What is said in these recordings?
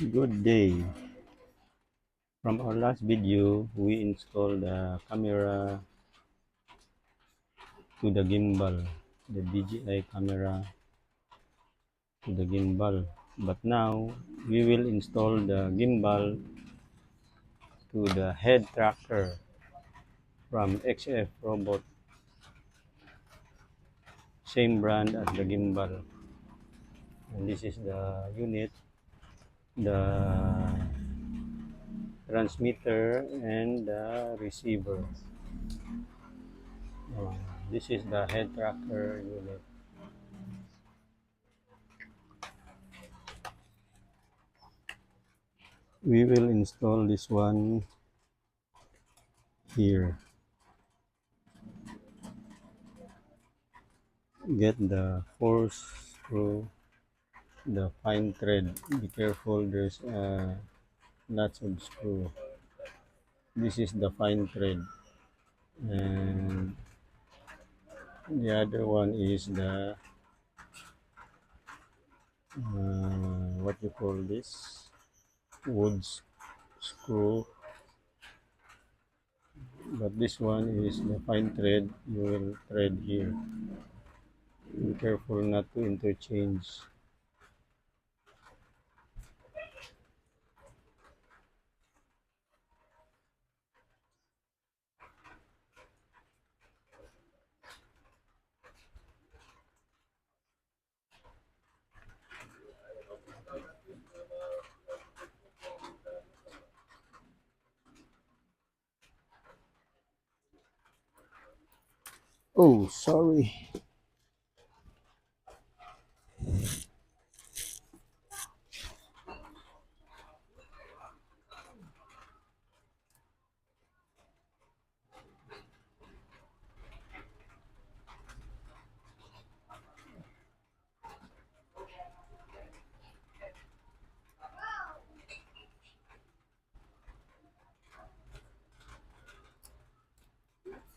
Good day. From our last video, we installed a camera to the gimbal, the DJI camera to the gimbal. But now, we will install the gimbal to the head tracker from XF Robot, same brand as the gimbal. And this is the unit, the transmitter, and the receiver. Uh, this is the head tracker unit. We will install this one here. Get the force screw, the fine thread. Be careful, there's lots of screw. This is the fine thread, and the other one is the what you call this, wood screw. But this one is the fine thread. You will thread here. Be careful not to interchange. Oh, sorry.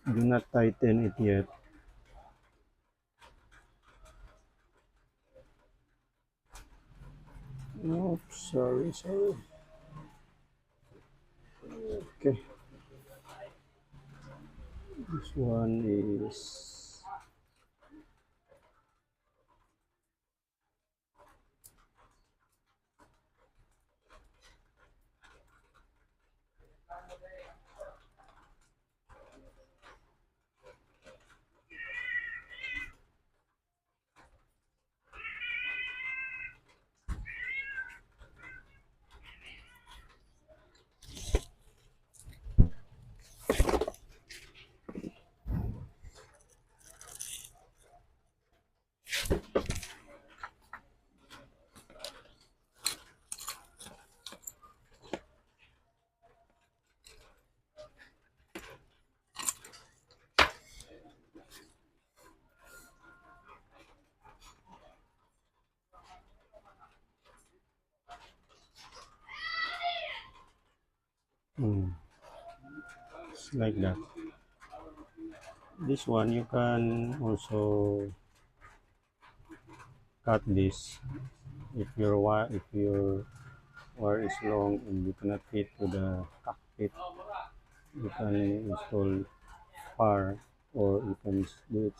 Do not tighten it yet. Oh, sorry. Okay. This one is it's like that. This one you can also cut this if your wire is long and you cannot fit to the cockpit. You can install far, or you can do it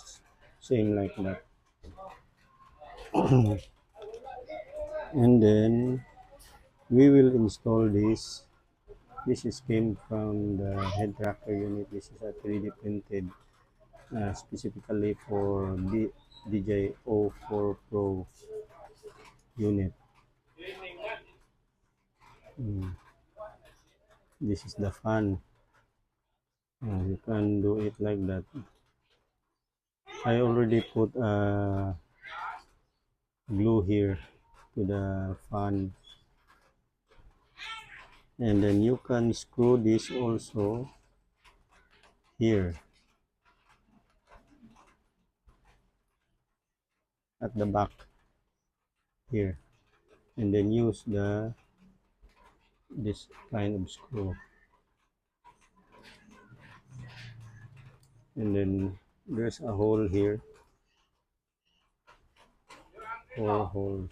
same like that. And then we will install this. This is came from the head tracker unit. This is a 3D printed, specifically for the DJI O4 Pro unit. This is the fan. You can do it like that. I already put glue here to the fan, and then you can screw this also here at the back here, and then use this kind of screw, and then there's a hole here, 4 holes.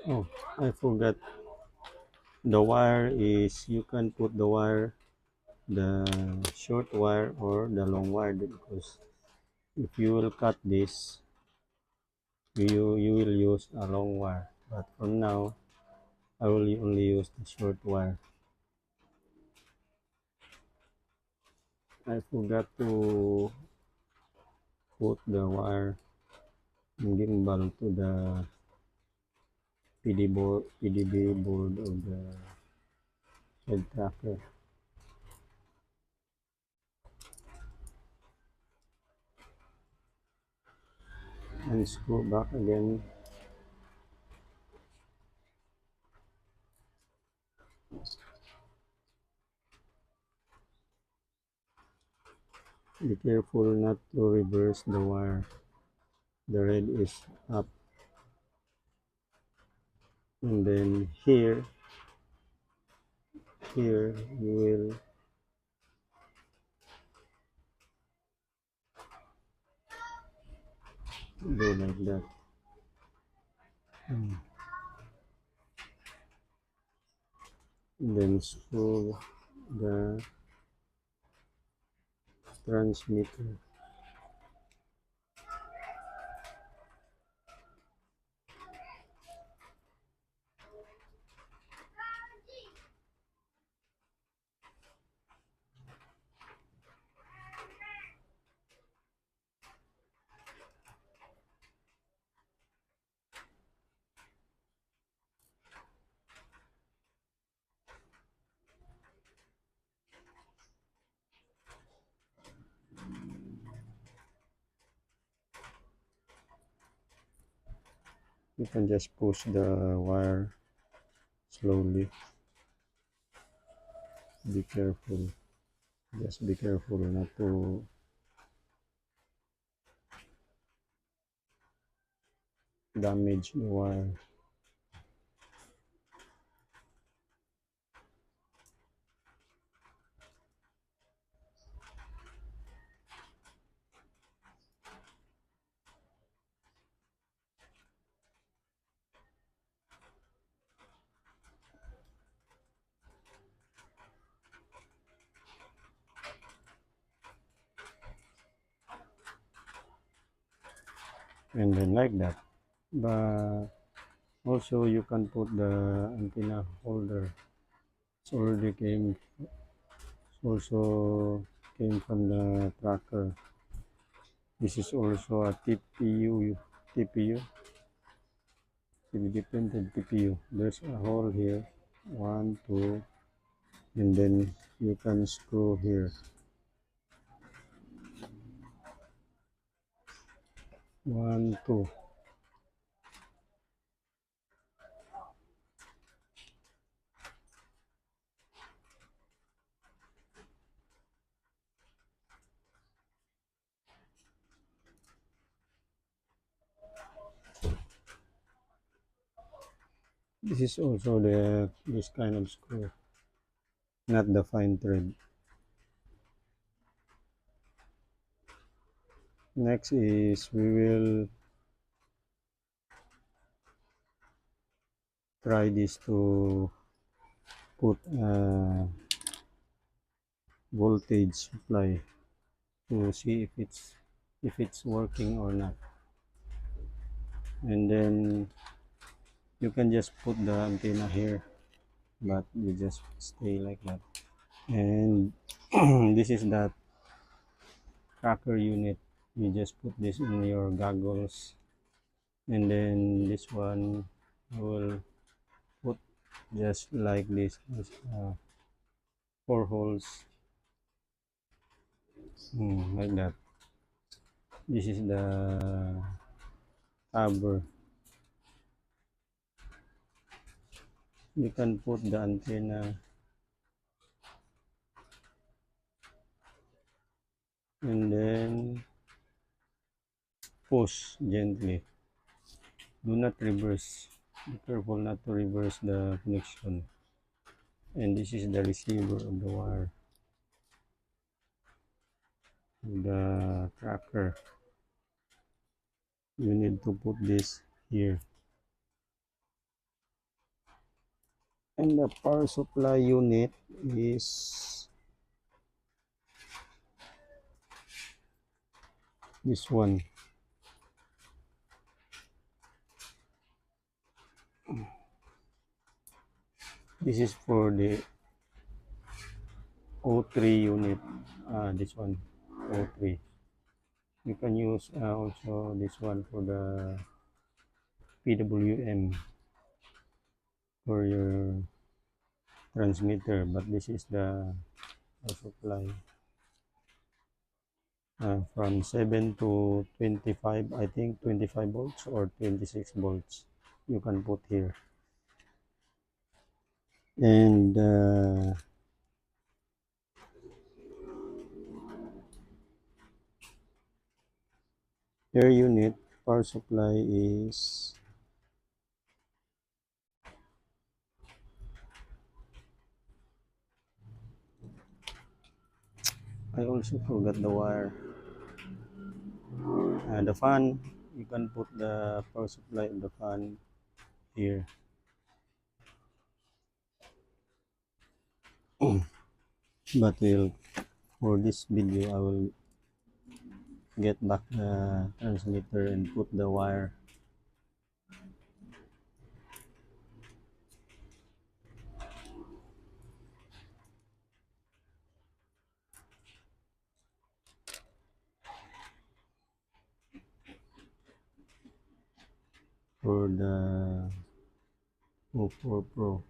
Oh, I forgot. The wire is you can put the wire, the short wire or the long wire, because if you will cut this, you will use a long wire. But for now, I will only use the short wire. I forgot to put the wire and gimbal to the PDB board of the head tracker, and screw back again. Be careful not to reverse the wire. The red is up, and then here you will do like that. And then screw the transmitter. You can just push the wire slowly. Be careful. Just be careful not to damage the wire. And then like that. But also you can put the antenna holder. It's already also came from the tracker. This is also a TPU, 3D printed TPU. There's a hole here, one, two, and then you can screw here, one, two. This is also this kind of screw, not the fine thread. Next is we will try this to put a voltage supply to see if it's working or not. And then you can just put the antenna here, but you just stay like that. And this is that tracker unit. You just put this in your goggles, and then this one I will put just like this. There's, 4 holes, like that. This is the cover. you can put the antenna and then push gently. Do not reverse. Be careful not to reverse the connection. And this is the receiver of the wire, the tracker. You need to put this here. And the power supply unit is this one. This is for the O3 unit. This one, O3. You can use also this one for the PWM for your transmitter, but this is the power supply from 7 to 25, I think 25 volts or 26 volts you can put here. And air unit power supply is I also forgot the wire. The fan, you can put the power supply of the fan here. But for this video I will get back the transmitter and put the wire. For the 04 Pro.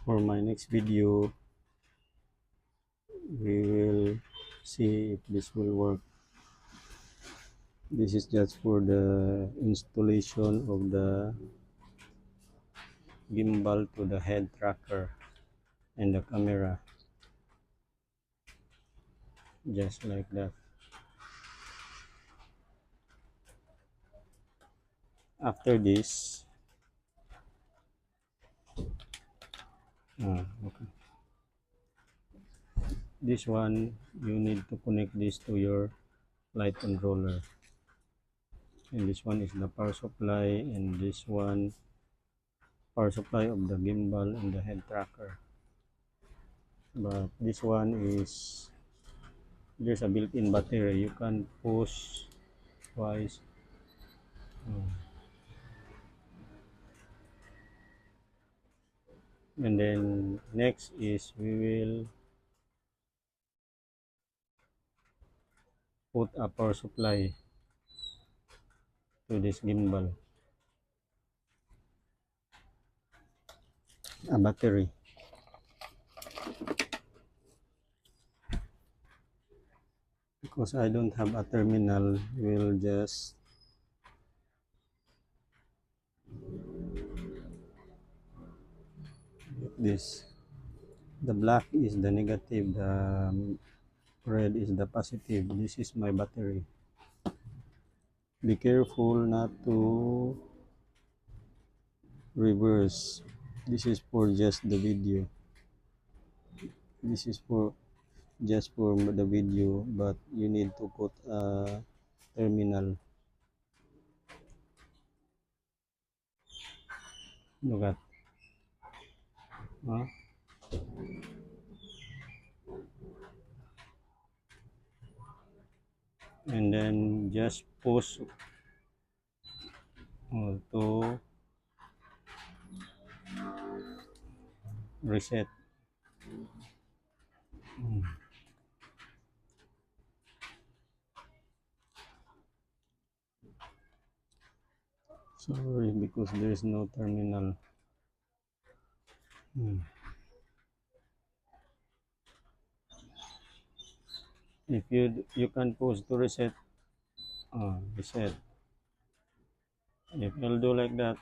For my next video we will see if this will work. This is just for the installation of the gimbal to the head tracker and the camera, just like that. After this, okay. This one you need to connect this to your light controller, and this one is the power supply, and this one power supply of the gimbal and the head tracker. But this one is there's a built-in battery, you can push twice. And then next is we will put a power supply to this gimbal, a battery. Because I don't have a terminal, we'll just get this. The black is the negative, the red is the positive. This is my battery. Be careful not to reverse This is for just the video. This is for just for the video, but you need to put a terminal. Look at, huh? And then just push to reset. Sorry, because there is no terminal. Hmm. If you can push to reset, reset. If you'll do like that,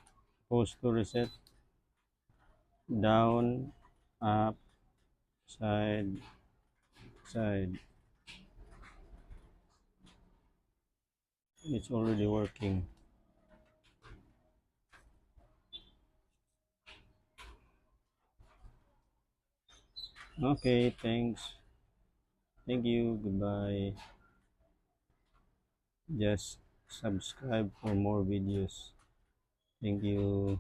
push to reset, down, up, side, side. It's already working. Okay, thanks. Thank you. Goodbye. Just subscribe for more videos. Thank you.